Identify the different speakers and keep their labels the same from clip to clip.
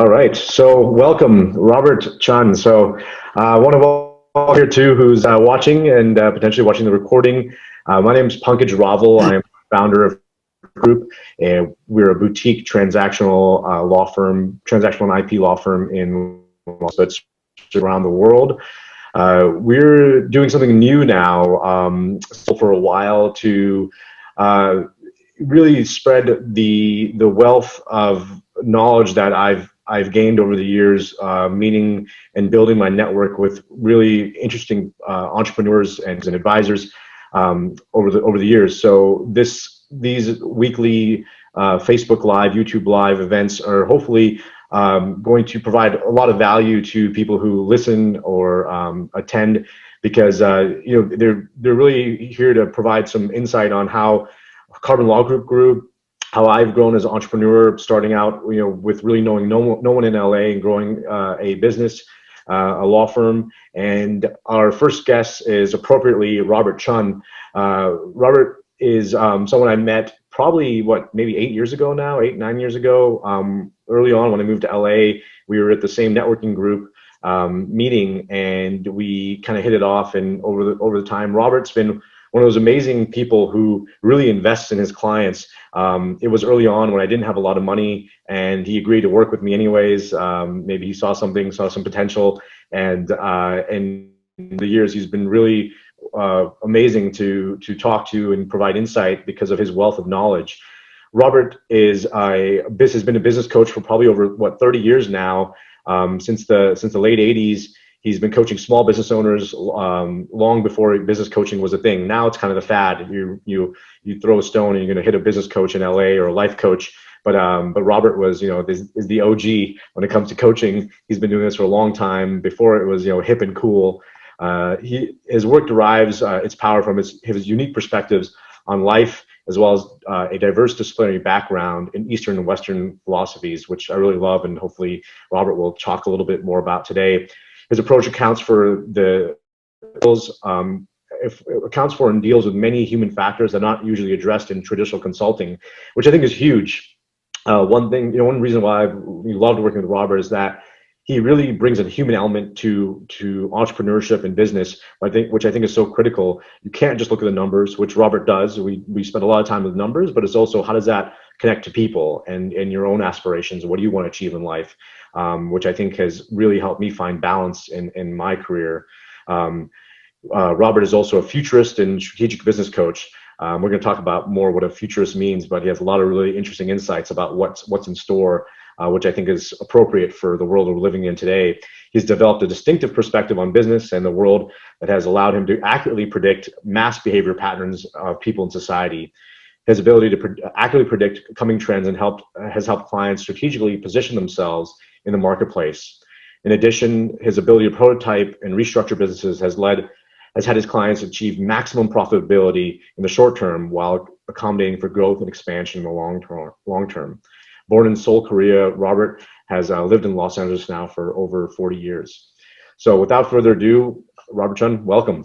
Speaker 1: All right. So welcome, Robert Chun. So one of all here too who's watching and potentially watching the recording. My name is Pankaj Raval. I am founder of Group, and we're a boutique transactional law firm, transactional and IP law firm in that's around the world. We're doing something new now for a while to really spread the wealth of knowledge that I've gained over the years, meaning and building my network with really interesting entrepreneurs and advisors over the years. So these weekly Facebook Live, YouTube Live events are hopefully going to provide a lot of value to people who listen or attend, because they're really here to provide some insight on how Carbon Law Group grew, how I've grown as an entrepreneur, starting out, with really knowing no one in LA and growing a business, a law firm. And our first guest is appropriately Robert Chun. Robert is someone I met probably maybe 8 years ago now, 9 years ago. Early on when I moved to LA, we were at the same networking group meeting, and we kind of hit it off. And over the time, Robert's been one of those amazing people who really invests in his clients. It was early on when I didn't have a lot of money, and he agreed to work with me anyways. Maybe he saw some potential, and in the years he's been really amazing to talk to and provide insight because of his wealth of knowledge. Robert has been a business coach for probably over 30 years now. Since the late 80s. He's been coaching small business owners long before business coaching was a thing. Now it's kind of the fad. You throw a stone and you're going to hit a business coach in LA or a life coach. But Robert was is the OG when it comes to coaching. He's been doing this for a long time before it was hip and cool. His work derives its power from his unique perspectives on life, as well as a diverse disciplinary background in Eastern and Western philosophies, which I really love, and hopefully Robert will talk a little bit more about today. His approach accounts for and deals with many human factors that are not usually addressed in traditional consulting, which I think is huge. One reason why I've loved working with Robert is that he really brings a human element to entrepreneurship and business, which I think is so critical. You can't just look at the numbers, which Robert does. We spend a lot of time with numbers, but it's also how does that connect to people and your own aspirations. What do you want to achieve in life? Which I think has really helped me find balance in my career. Robert is also a futurist and strategic business coach. We're going to talk about more what a futurist means, but he has a lot of really interesting insights about what's in store, which I think is appropriate for the world we're living in today. He's developed a distinctive perspective on business and the world that has allowed him to accurately predict mass behavior patterns of people in society. His ability to accurately predict coming trends has helped clients strategically position themselves in the marketplace. In addition, his ability to prototype and restructure businesses has had his clients achieve maximum profitability in the short term while accommodating for growth and expansion in the long term. Born in Seoul, Korea, Robert has lived in Los Angeles now for over 40 years. So without further ado, Robert Chun, welcome.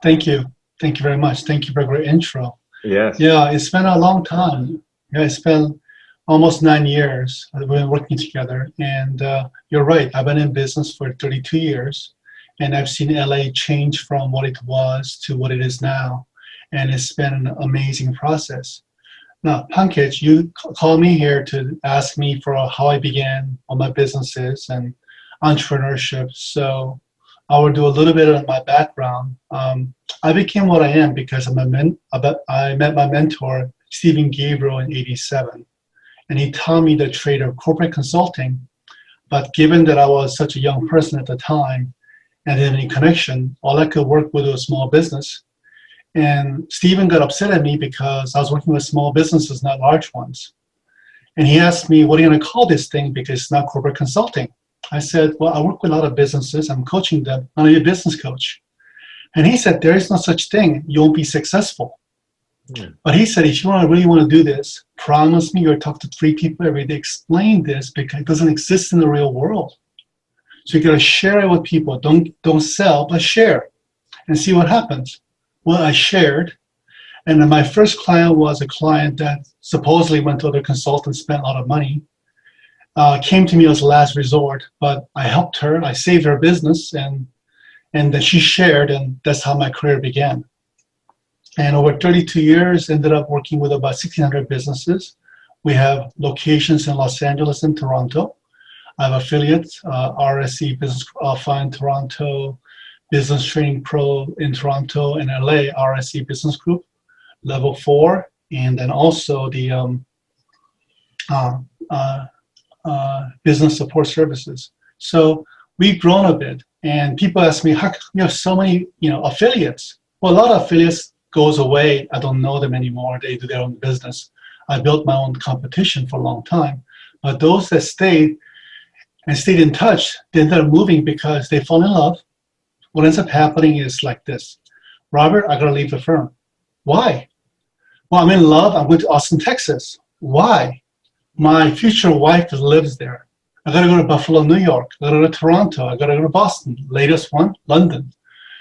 Speaker 2: Thank you. Thank you very much. Thank you for a great intro.
Speaker 1: Yes.
Speaker 2: Yeah, it's been a long time. Yeah, it's been almost 9 years we've been working together. And you're right, I've been in business for 32 years. And I've seen LA change from what it was to what it is now. And it's been an amazing process. Now, Pankaj, you called me here to ask me for how I began on my businesses and entrepreneurship. So I will do a little bit of my background. I became what I am because I met my mentor, Stephen Gabriel, in '87. And he taught me the trade of corporate consulting. But given that I was such a young person at the time and didn't have any connection, all I could work with was small business. And Stephen got upset at me because I was working with small businesses, not large ones. And he asked me, what are you going to call this thing? Because it's not corporate consulting. I said, well, I work with a lot of businesses. I'm coaching them. I'm a business coach. And he said, there is no such thing. You won't be successful. Yeah. But he said, if you really want to do this, promise me you'll talk to 3 people every day. Explain this because it doesn't exist in the real world. So you got to share it with people. Don't sell, but share and see what happens. Well, I shared. And then my first client was a client that supposedly went to other consultants, spent a lot of money. came to me as last resort, but I helped her. I saved her business, and then she shared, and that's how my career began. And over 32 years, ended up working with about 1,600 businesses. We have locations in Los Angeles and Toronto. I have affiliates, RSE Business Alpha in Toronto, Business Training Pro in Toronto and LA, RSE Business Group, Level 4, and then also the business support services. So we've grown a bit, and people ask me, how come you have so many, affiliates? Well, a lot of affiliates goes away. I don't know them anymore. They do their own business. I built my own competition for a long time. But those that stayed in touch, they ended up moving because they fall in love. What ends up happening is like this. Robert, I gotta leave the firm. Why? Well, I'm in love. I'm going to Austin, Texas. Why? My future wife lives there. I gotta go to Buffalo, New York. I gotta go to Toronto. I gotta go to Boston. Latest one, London.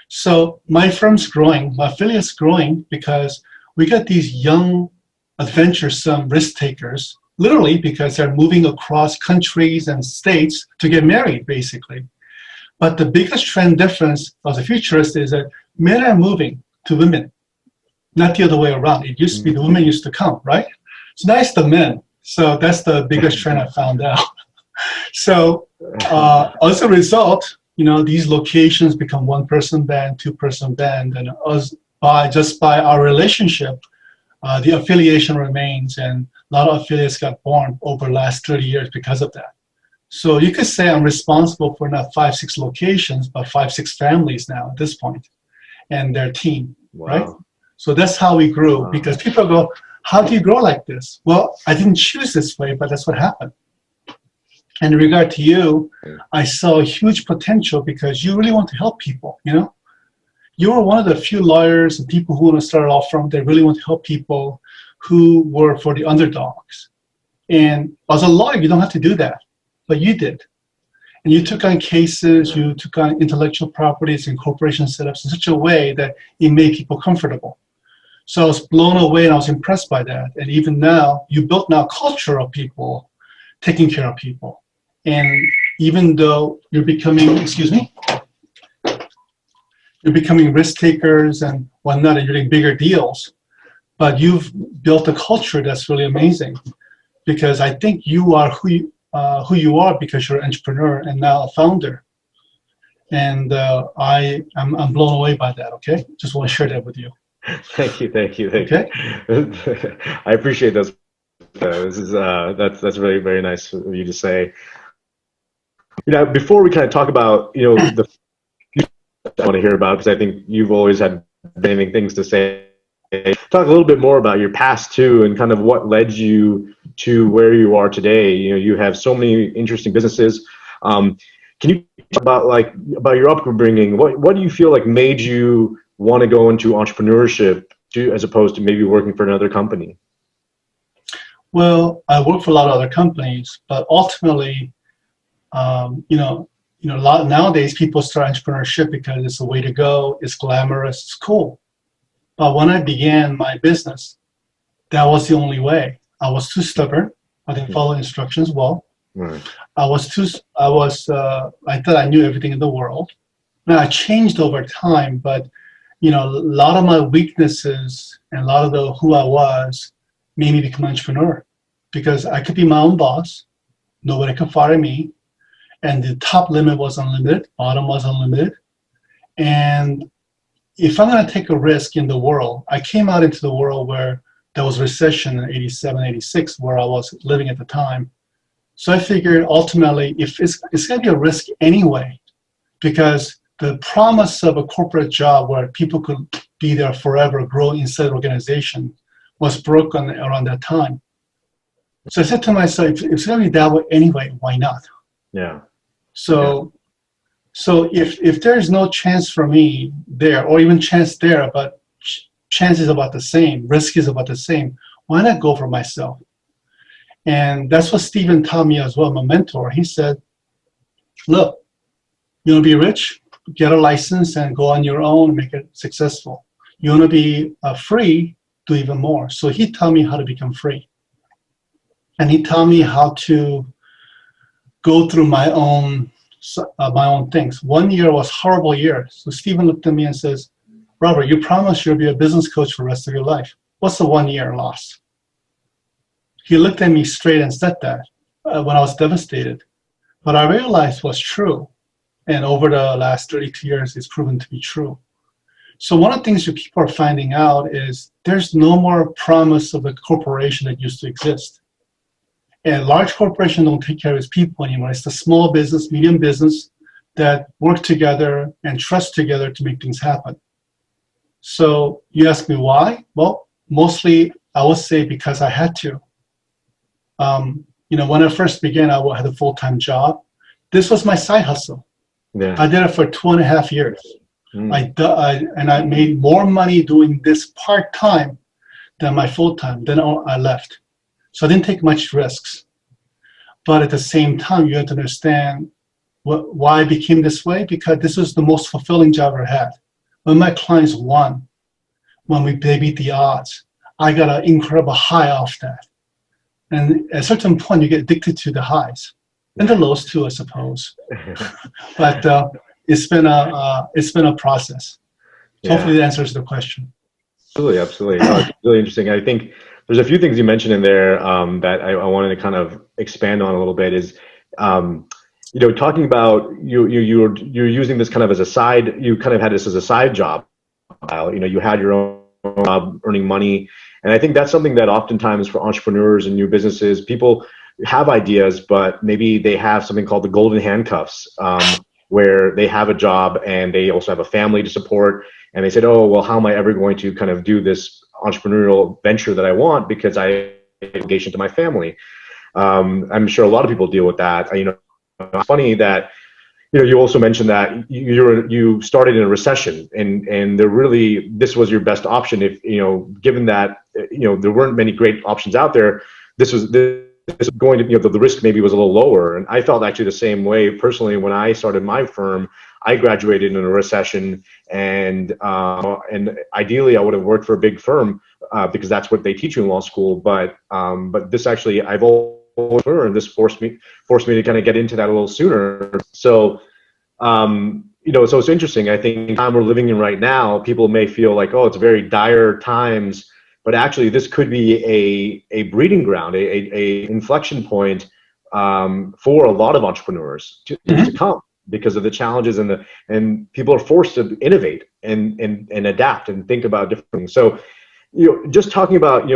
Speaker 2: So my firm's growing, my affiliate's growing because we got these young, adventuresome risk takers, literally because they're moving across countries and states to get married, basically. But the biggest trend difference of the futurist is that men are moving to women, not the other way around. It used to be the women used to come, right? So now it's the men. So that's the biggest trend I found out. So as a result, these locations become one-person band, two-person band, and just by our relationship, the affiliation remains, and a lot of affiliates got born over the last 30 years because of that. So you could say I'm responsible for not 5, 6 locations, but 5, 6 families now at this point, and their team, wow. Right? So that's how we grew, wow. Because people go, how do you grow like this? Well, I didn't choose this way, but that's what happened. And in regard to you, I saw huge potential because you really want to help people, You were one of the few lawyers and people who want to start off from that really want to help people who were for the underdogs. And as a lawyer, you don't have to do that, but you did. And you took on cases, you took on intellectual properties and corporation setups in such a way that it made people comfortable. So I was blown away and I was impressed by that. And even now, you built now a culture of people taking care of people. And even though you're becoming, you're becoming risk takers and whatnot, and you're doing bigger deals, but you've built a culture that's really amazing, because I think you are who you are because you're an entrepreneur and now a founder. And I'm blown away by that. Okay, just want to share that with you.
Speaker 1: Thank you. Okay, I appreciate those. That's really very nice of you to say. Before we kind of talk about the I want to hear about, because I think you've always had many things to say. Talk a little bit more about your past too, and kind of what led you to where you are today. You have so many interesting businesses. Can you talk about your upbringing? What do you feel like made you want to go into entrepreneurship as opposed to maybe working for another company?
Speaker 2: Well, I work for a lot of other companies, but ultimately, a lot nowadays people start entrepreneurship because it's the way to go. It's glamorous. It's cool. But when I began my business, that was the only way. I was too stubborn. I didn't follow instructions well. Right. I thought I knew everything in the world. Now I changed over time, but a lot of my weaknesses and a lot of who I was made me become an entrepreneur, because I could be my own boss. Nobody could fire me. And the top limit was unlimited, bottom was unlimited. And if I'm going to take a risk in the world, I came out into the world where there was recession in 87, 86, where I was living at the time. So I figured ultimately, if it's going to be a risk anyway, because the promise of a corporate job where people could be there forever, grow inside the organization, was broken around that time. So I said to myself, if it's going to be that way anyway, why not? Yeah. So if there is no chance for me there, or even chance there, but chance is about the same, risk is about the same, why not go for myself? And that's what Stephen taught me as well, my mentor. He said, look, you want to be rich? Get a license and go on your own and make it successful. You want to be free? Do even more. So he taught me how to become free. And he taught me how to go through my own things. 1 year was a horrible year. So Stephen looked at me and says, Robert, you promised you'll be a business coach for the rest of your life. What's the 1 year loss? He looked at me straight and said that when I was devastated. But I realized was true. And over the last 32 years, it's proven to be true. So one of the things that people are finding out is there's no more promise of a corporation that used to exist. And large corporations don't take care of its people anymore. It's the small business, medium business that work together and trust together to make things happen. So you ask me why? Well, mostly I would say because I had to. When I first began, I had a full-time job. This was my side hustle.
Speaker 1: Yeah.
Speaker 2: I did it for 2.5 years. I made more money doing this part-time than my full-time. Then I left. So I didn't take much risks. But at the same time, you have to understand why I became this way, because this was the most fulfilling job I ever had. When my clients won, when they beat the odds, I got an incredible high off that. And at a certain point, you get addicted to the highs and the lows too, I suppose. But it's been a process. So hopefully that answers the question.
Speaker 1: Absolutely. It's really interesting. I think there's a few things you mentioned in there that I wanted to kind of expand on a little bit. Is talking about you're using this kind of as a side. You kind of had this as a side job. You had your own job earning money, and I think that's something that oftentimes for entrepreneurs and new businesses, people have ideas, but maybe they have something called the golden handcuffs, where they have a job and they also have a family to support, and they said, oh, well, how am I ever going to kind of do this entrepreneurial venture that I want because I have an obligation to my family? I'm sure a lot of people deal with that. It's funny that you also mentioned that you started in a recession, and this was your best option. If given that there weren't many great options out there, this was going to the risk maybe was a little lower. And I felt actually the same way personally when I started my firm. I graduated in a recession, and ideally I would have worked for a big firm because that's what they teach you in law school. But this actually I've always learned, this forced me to kind of get into that a little sooner. So so it's interesting. I think the time we're living in right now, people may feel like, oh, it's very dire times, but actually this could be a breeding ground, a inflection point for a lot of entrepreneurs to come, because of the challenges and people are forced to innovate and adapt and think about different things. So, just talking about,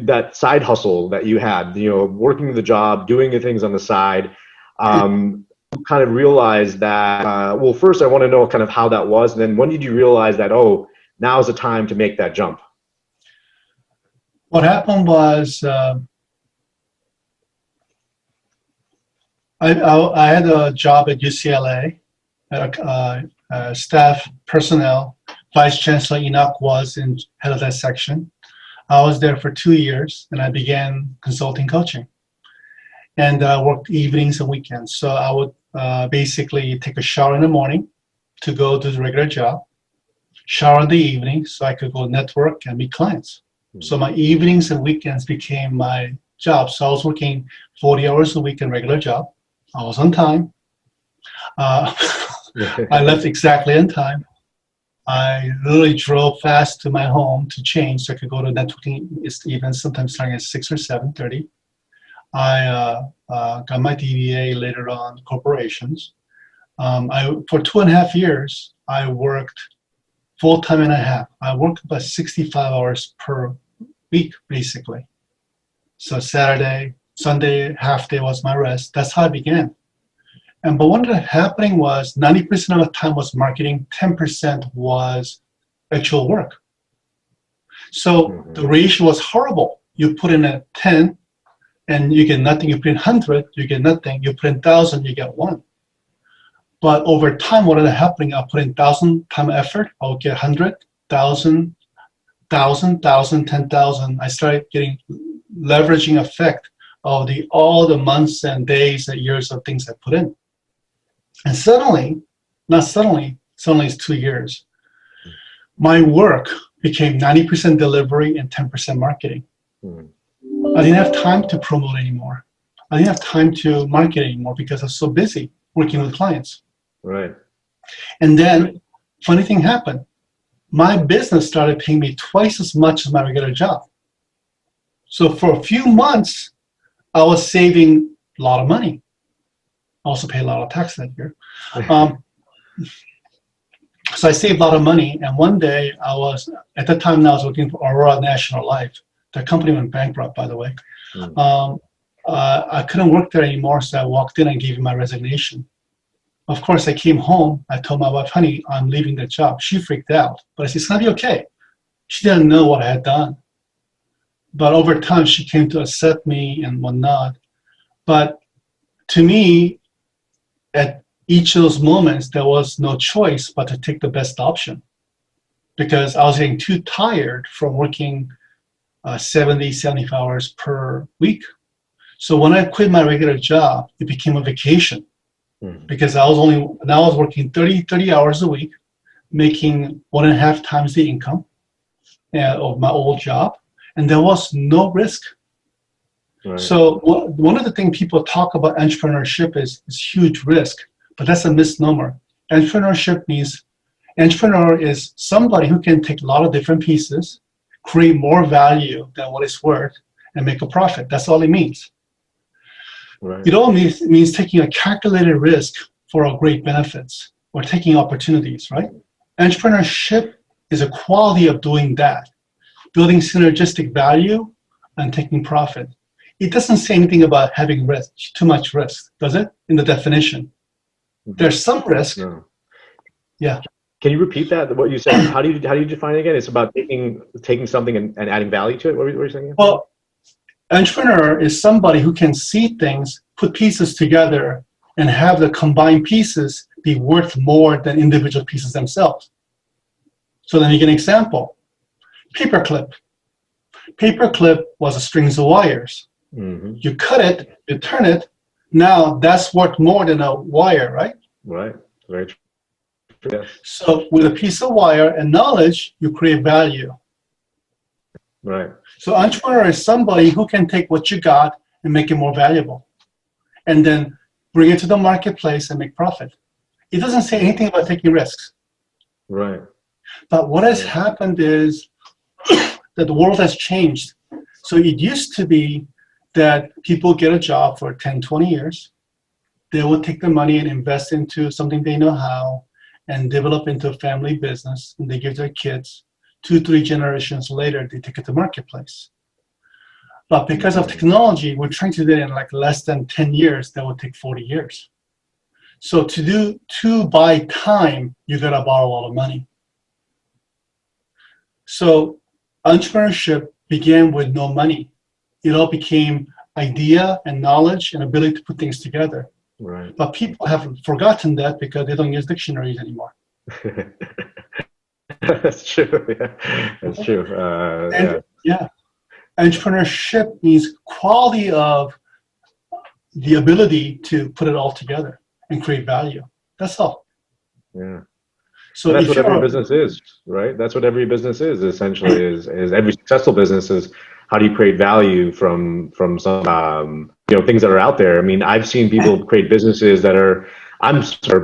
Speaker 1: that side hustle that you had, working the job, doing the things on the side, kind of realize that, well, first I want to know kind of how that was. And then when did you realize that, oh, now is the time to make that jump?
Speaker 2: What happened was, I had a job at UCLA, staff personnel. Vice Chancellor Enoch was head of that section. I was there for 2 years, and I began consulting coaching. And I worked evenings and weekends. So I would basically take a shower in the morning to go to the regular job, shower in the evening so I could go network and meet clients. So my evenings and weekends became my job. So I was working 40 hours a week in regular job. I was on time. I left exactly on time. I literally drove fast to my home to change so I could go to networking events, sometimes starting at 6 or 7:30. I got my DBA later on corporations. For 2.5 years, I worked full-time and a half. I worked about 65 hours per week, basically. So Saturday, Sunday, half day was my rest. That's how I began. But what ended up happening was 90% of the time was marketing, 10% was actual work. So the ratio was horrible. You put in a 10 and you get nothing. You put in 100, you get nothing. You put in 1,000, you get 1. But over time, what ended up happening, I put in 1,000 time effort, I'll get 100, 1,000, 1,000, 10,000. I started getting leveraging effect of all the months and days and years of things I put in. And suddenly it's 2 years, my work became 90% delivery and 10% marketing. I didn't have time to promote anymore. I didn't have time to market anymore because I was so busy working with clients.
Speaker 1: Right.
Speaker 2: And then, funny thing happened. My business started paying me twice as much as my regular job. So for a few months, I was saving a lot of money. I also paid a lot of tax that year. So I saved a lot of money. And one day at the time I was working for Aurora National Life. The company went bankrupt, by the way. I couldn't work there anymore, so I walked in and gave him my resignation. Of course, I came home. I told my wife, honey, I'm leaving the job. She freaked out. But I said, it's going to be okay. She didn't know what I had done. But over time, she came to accept me and whatnot. But to me, at each of those moments, there was no choice but to take the best option, because I was getting too tired from working 70, 75 hours per week. So when I quit my regular job, it became a vacation, because I was working 30 hours a week, making 1.5 times the income of my old job, and there was no risk. Right. So one of the things people talk about entrepreneurship is huge risk, but that's a misnomer. Entrepreneurship means entrepreneur is somebody who can take a lot of different pieces, create more value than what it's worth, and make a profit. That's all it means. Right. It all means taking a calculated risk for great benefits, or taking opportunities, right? Entrepreneurship is a quality of doing that, building synergistic value and taking profit. It doesn't say anything about having risk, too much risk, does it? In the definition. There's some risk. No. Yeah.
Speaker 1: Can you repeat that? What you said? How do you define it again? It's about taking something and adding value to it. What were you saying?
Speaker 2: Well, entrepreneur is somebody who can see things, put pieces together, and have the combined pieces be worth more than individual pieces themselves. So let me give an example. Paperclip. Paperclip was a strings of wires. Mm-hmm. You cut it, you turn it. Now that's worth more than a wire, right?
Speaker 1: Right. Very true. Yes.
Speaker 2: So with a piece of wire and knowledge, you create value.
Speaker 1: Right.
Speaker 2: So entrepreneur is somebody who can take what you got and make it more valuable, and then bring it to the marketplace and make profit. It doesn't say anything about taking risks.
Speaker 1: Right.
Speaker 2: But what has happened is that the world has changed. So it used to be that people get a job for 10, 20 years. They will take the money and invest into something they know how and develop into a family business, and they give their kids. 2-3 generations later, they take it to marketplace. But because of technology, we're trying to do it in like less than 10 years. That would take 40 years. So to buy time, you gotta borrow a lot of money. So entrepreneurship began with no money. It all became idea and knowledge and ability to put things together.
Speaker 1: Right.
Speaker 2: But people have forgotten that because they don't use dictionaries anymore.
Speaker 1: That's true. Yeah. That's true.
Speaker 2: Yeah. Entrepreneurship means quality of the ability to put it all together and create value. That's all.
Speaker 1: Yeah. So that's what every business is, right? That's what every business is essentially. Is every successful business is how do you create value from some things that are out there. I mean, I've seen people create businesses that are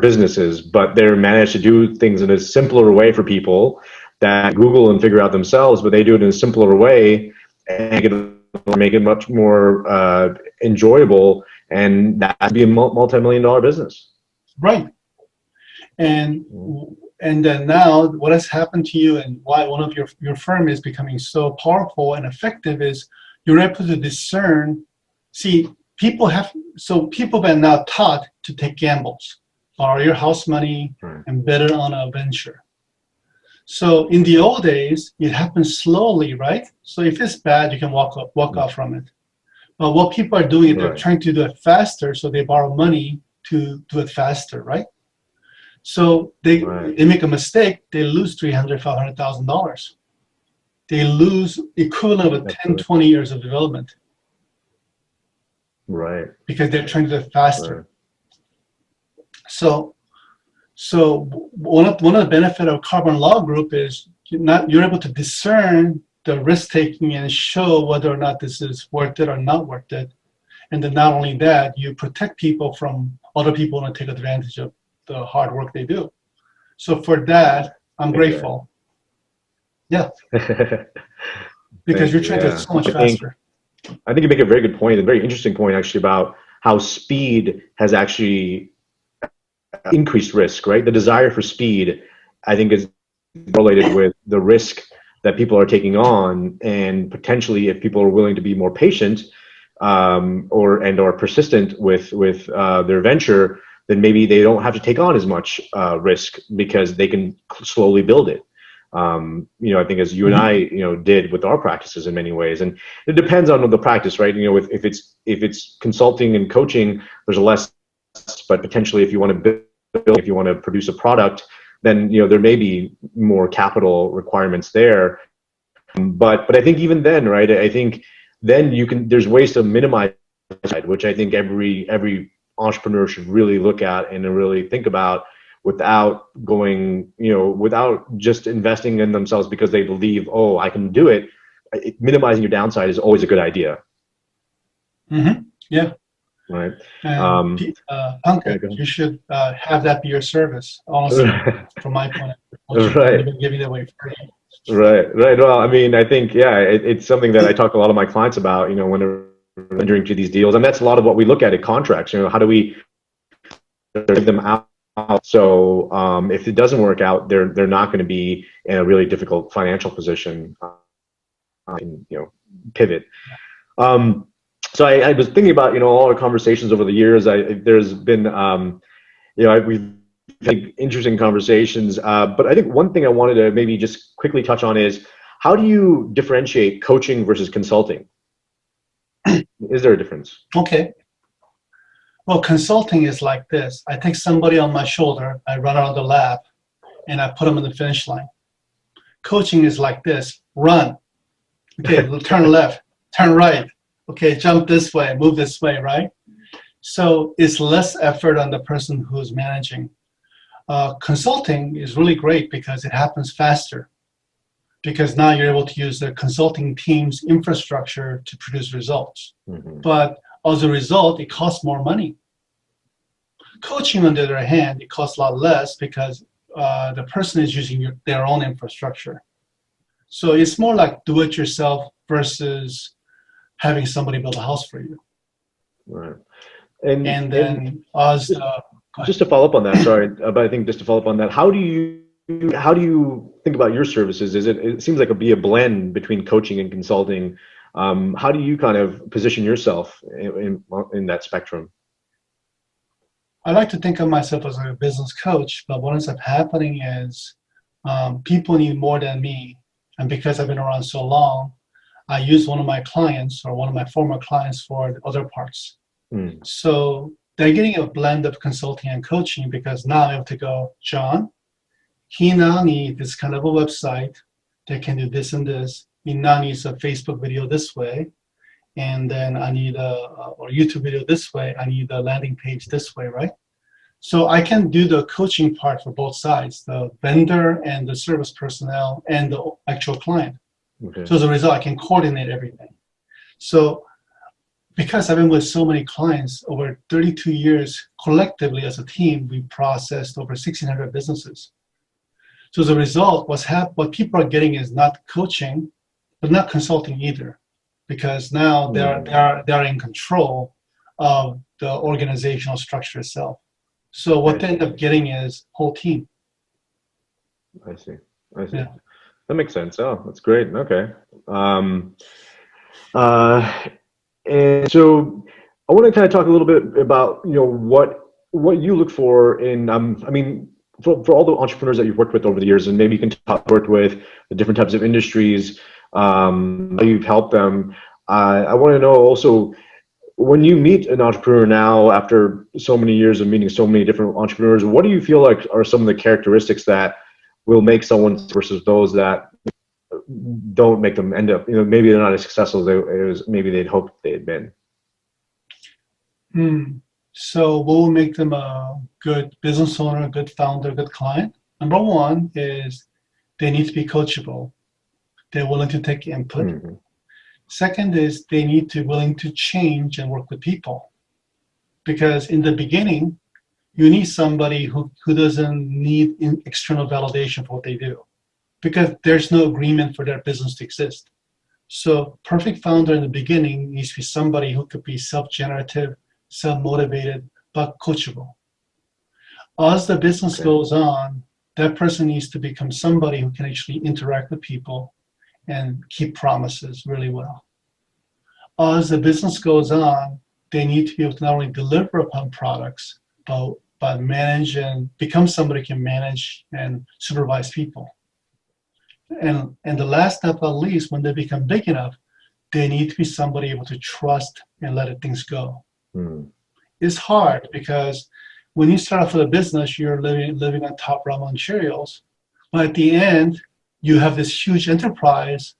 Speaker 1: businesses, but they're managed to do things in a simpler way for people that Google and figure out themselves, but they do it in a simpler way and make it much more enjoyable, and that'd be a multi-million-dollar business.
Speaker 2: Right. And then now what has happened to you and why one of your firm is becoming so powerful and effective is you're able to discern. See, people have been now taught to take gambles, borrow your house money and bet it on a venture. So in the old days, it happens slowly, right? So if it's bad, you can walk off from it. But what people are doing is they're trying to do it faster, so they borrow money to do it faster, right? So they make a mistake, they lose $300,000, $500,000. They lose equivalent of 10, 20 years of development.
Speaker 1: Right.
Speaker 2: Because they're trying to do it faster. Right. So one of the benefit of Carbon Law Group is you're able to discern the risk taking and show whether or not this is worth it or not worth it. And then not only that, you protect people from other people want to take advantage of the hard work they do. So for that, I'm grateful. Yeah, because you're trying to
Speaker 1: Yeah.
Speaker 2: so much faster.
Speaker 1: I think you make a very good point, a very interesting point actually about how speed has actually increased risk, right? The desire for speed, I think, is correlated with the risk that people are taking on, and potentially, if people are willing to be more patient or persistent with their venture, then maybe they don't have to take on as much risk because they can slowly build it. I think as you and I, did with our practices in many ways, and it depends on the practice, right? If it's consulting and coaching, there's less, but potentially if you want to build, if you want to produce a product, then there may be more capital requirements there. But I think even then, right? I think then there's ways to minimize that, which I think every entrepreneur should really look at and really think about, without going, without just investing in themselves because they believe, oh, I can do it. Minimizing your downside is always a good idea.
Speaker 2: Mm-hmm. Yeah.
Speaker 1: Right.
Speaker 2: Pankaj, you should have that be your service, honestly, from my point of view.
Speaker 1: Right.
Speaker 2: Giving it away free.
Speaker 1: Right. Well, I mean, I think, it's something that I talk to a lot of my clients about, when they're entering into these deals. And that's a lot of what we look at in contracts. How do we give them out? So if it doesn't work out, they're not going to be in a really difficult financial position, pivot. So I was thinking about, all our conversations over the years. There's been, we've had interesting conversations, but I think one thing I wanted to maybe just quickly touch on is, how do you differentiate coaching versus consulting? Is there a difference?
Speaker 2: Okay. Well, consulting is like this. I take somebody on my shoulder, I run out of the lab, and I put them on the finish line. Coaching is like this. Run. Okay, turn left, turn right. Okay, jump this way, move this way, right? So it's less effort on the person who's managing. Consulting is really great because it happens faster. Because now you're able to use the consulting team's infrastructure to produce results. Mm-hmm. But as a result, it costs more money. Coaching, on the other hand, it costs a lot less because the person is using their own infrastructure. So it's more like do-it-yourself versus having somebody build a house for you.
Speaker 1: Right.
Speaker 2: And then
Speaker 1: just to follow up on that, sorry, but I think just to follow up on that, how do you think about your services? It seems like it'd be a blend between coaching and consulting. How do you kind of position yourself in that spectrum?
Speaker 2: I like to think of myself as a business coach, but what ends up happening is people need more than me. And because I've been around so long, I use one of my clients or one of my former clients for the other parts. Mm. So they're getting a blend of consulting and coaching because now I'm able to go, John, he now needs this kind of a website that can do this and this. He now needs a Facebook video this way. And then I need or YouTube video this way. I need a landing page this way, right? So I can do the coaching part for both sides, the vendor and the service personnel and the actual client. Okay. So as a result, I can coordinate everything. So because I've been with so many clients over 32 years, collectively as a team, we processed over 1,600 businesses. So as a result, what people are getting is not coaching, but not consulting either, because now they're in control of the organizational structure itself. So what they end up getting is whole team.
Speaker 1: I see. Yeah. That makes sense. Oh, that's great. Okay. And so I want to kind of talk a little bit about, what you look for in, for all the entrepreneurs that you've worked with over the years, and maybe you can work with the different types of industries, how you've helped them. I want to know also, when you meet an entrepreneur now, after so many years of meeting so many different entrepreneurs, what do you feel like are some of the characteristics that will make someone versus those that don't make them end up, maybe they're not as successful as maybe they'd hoped they had been?
Speaker 2: So what will make them a good business owner, a good founder, a good client? Number one is they need to be coachable. They're willing to take input. Mm-hmm. Second is they need to willing to change and work with people. Because in the beginning, you need somebody who doesn't need external validation for what they do, because there's no agreement for their business to exist. So perfect founder in the beginning needs to be somebody who could be self-generative, self-motivated, but coachable. As the business goes on, that person needs to become somebody who can actually interact with people and keep promises really well. As the business goes on, they need to be able to not only deliver upon products, but manage and become somebody who can manage and supervise people. And the last but not least, when they become big enough, they need to be somebody able to trust and let things go. It's hard because when you start off with a business, you're living on top ramen Cheerios, but at the end, you have this huge enterprise,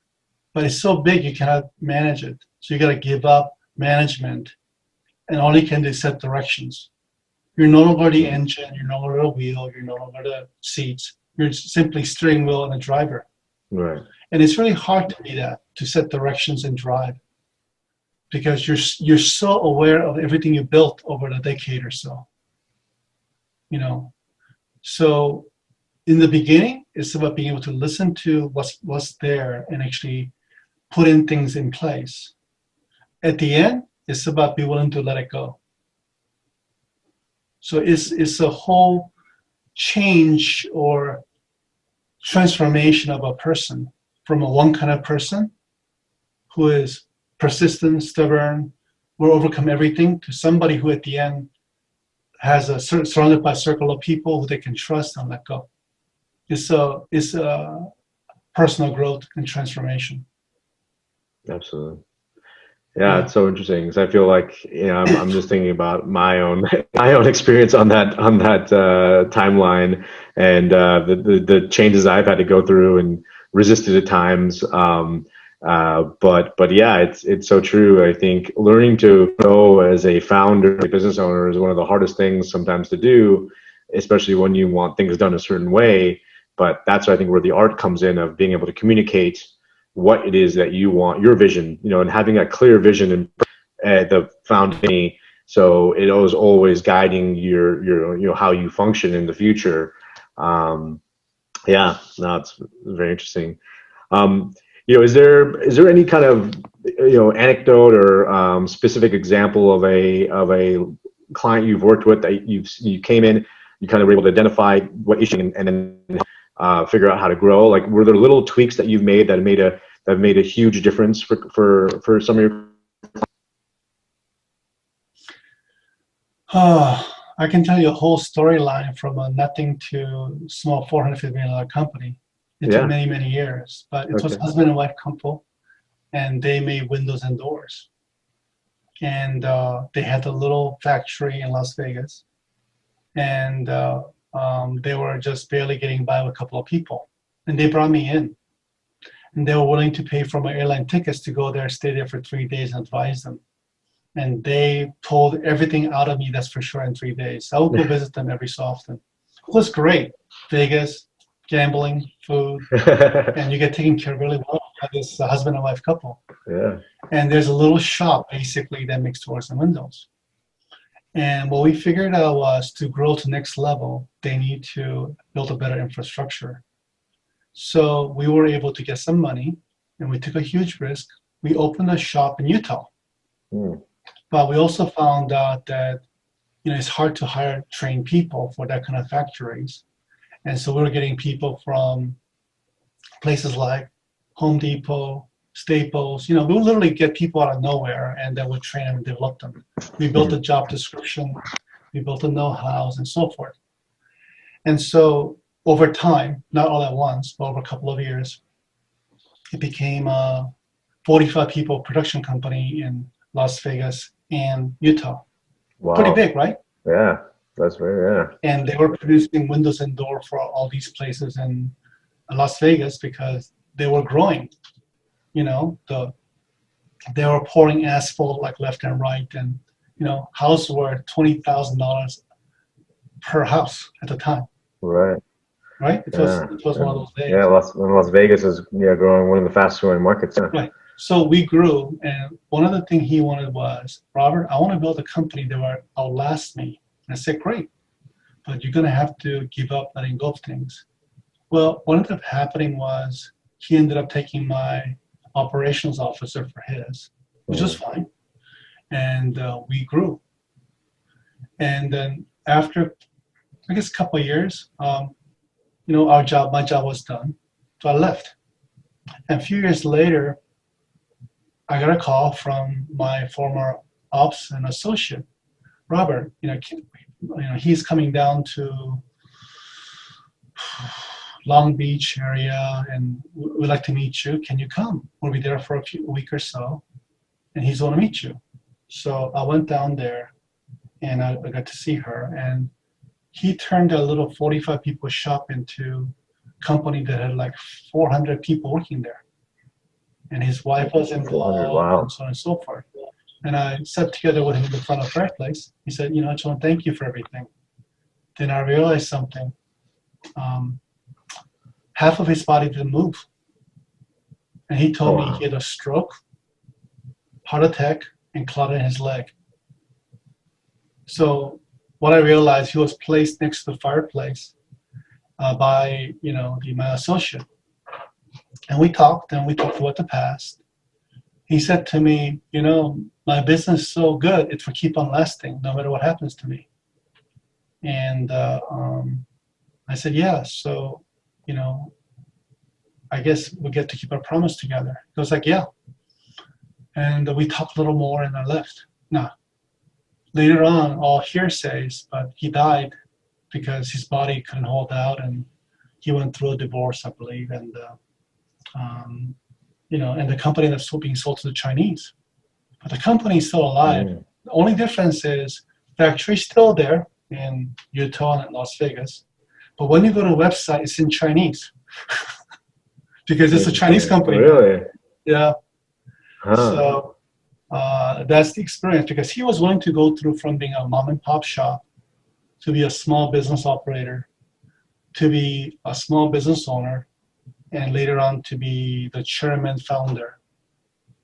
Speaker 2: but it's so big you cannot manage it. So you got to give up management, and all you can do is set directions. You're no longer the engine, you're no longer the wheel, you're no longer the seats. You're simply steering wheel and a driver.
Speaker 1: Right.
Speaker 2: And it's really hard to be that, to set directions and drive, because you're so aware of everything you built over a decade or so. You know, so in the beginning, it's about being able to listen to what's there and actually put in things in place. At the end, it's about being willing to let it go. So it's a whole change or transformation of a person from a one kind of person who is persistent, stubborn, will overcome everything, to somebody who at the end has surrounded by a circle of people who they can trust and let go. It's a personal growth and transformation.
Speaker 1: Absolutely. Yeah, it's so interesting because I feel like, you know, I'm just thinking about my own experience on that timeline, and the changes I've had to go through and resisted at times. But yeah, it's so true. I think learning to grow as a founder, a business owner, is one of the hardest things sometimes to do, especially when you want things done a certain way. But that's, I think, where the art comes in, of being able to communicate what it is that you want, your vision, you know, and having a clear vision and the foundation. So it was always guiding your, you know, how you function in the future. Yeah, no, it's very interesting. You know, is there any kind of, you know, anecdote or specific example of a client you've worked with that you came in, you kind of were able to identify what issue and then figure out how to grow? Like, were there little tweaks that you've made that made a huge difference for some of your?
Speaker 2: I can tell you a whole storyline from a nothing to small $450 million company. It took many, many years, but it was a husband and wife couple, and they made windows and doors. And they had a little factory in Las Vegas, and they were just barely getting by with a couple of people. And they brought me in, and they were willing to pay for my airline tickets to go there, stay there for 3 days, and advise them. And they pulled everything out of me, that's for sure, in 3 days. I would go visit them every so often. It was great. Vegas, gambling, food, and you get taken care of really well by this husband and wife couple.
Speaker 1: Yeah.
Speaker 2: And there's a little shop, basically, that makes doors and windows. And what we figured out was, to grow to the next level, they need to build a better infrastructure. So we were able to get some money, and we took a huge risk. We opened a shop in Utah. But we also found out that, you know, it's hard to hire trained people for that kind of factories. And so we were getting people from places like Home Depot, Staples. You know, we would literally get people out of nowhere, and then would train them and develop them. We built a job description, we built a know-how, and so forth. And so over time, not all at once, but over a couple of years, it became a 45 people production company in Las Vegas and Utah. Wow. Pretty big, right?
Speaker 1: Yeah, that's very, yeah.
Speaker 2: And they were producing windows and doors for all these places in Las Vegas because they were growing. You know, they were pouring asphalt like left and right, and, you know, houses were $20,000 per house at the time.
Speaker 1: Right.
Speaker 2: Right? It was one of those days.
Speaker 1: Yeah, Las Vegas is growing, one of the fastest growing markets. Yeah.
Speaker 2: Right. So we grew, and one of the things he wanted was, Robert, I want to build a company that will outlast me. And I said, great, but you're going to have to give up letting go of things. Well, what ended up happening was he ended up taking my operations officer for his, which was fine. And we grew. And then after, I guess, a couple of years, my job was done. So I left. And a few years later, I got a call from my former ops and associate, Robert. He's coming down to Long Beach area, and we'd like to meet you. Can you come? We'll be there for a week or so, and he's going to meet you. So I went down there, and I got to see her, and he turned a little 45 people shop into a company that had like 400 people working there. And his wife was involved,
Speaker 1: wow.
Speaker 2: and so on and so forth. And I sat together with him in the front of the fireplace. He said, I just want to thank you for everything. Then I realized something. Half of his body didn't move. And he told me he had a stroke, heart attack, and clot in his leg. So what I realized, he was placed next to the fireplace by, my associate. And we talked about the past. He said to me, my business is so good, it will keep on lasting no matter what happens to me. And I said, yeah, so, I guess we get to keep our promise together. He was like, yeah. And we talked a little more and I left. Now, later on, all hearsays, but he died because his body couldn't hold out and he went through a divorce, I believe. And, and the company that's being sold to the Chinese. But the company is still alive. The only difference is the factory is still there in Utah and Las Vegas. But when you go to the website, it's in Chinese. Because it's a Chinese company.
Speaker 1: Really?
Speaker 2: Yeah. So that's the experience, because he was willing to go through from being a mom and pop shop to be a small business operator, to be a small business owner, and later on to be the chairman founder.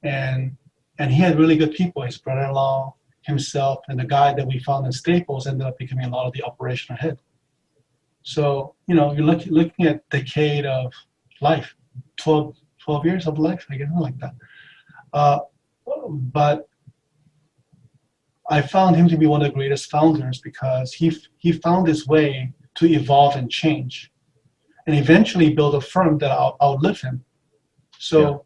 Speaker 2: And he had really good people. His brother-in-law, himself, and the guy that we found in Staples ended up becoming a lot of the operational head. So, you're looking at decade of life, 12 years of life, I guess, something like that. But I found him to be one of the greatest founders because he found his way to evolve and change, and eventually build a firm that outlived him. So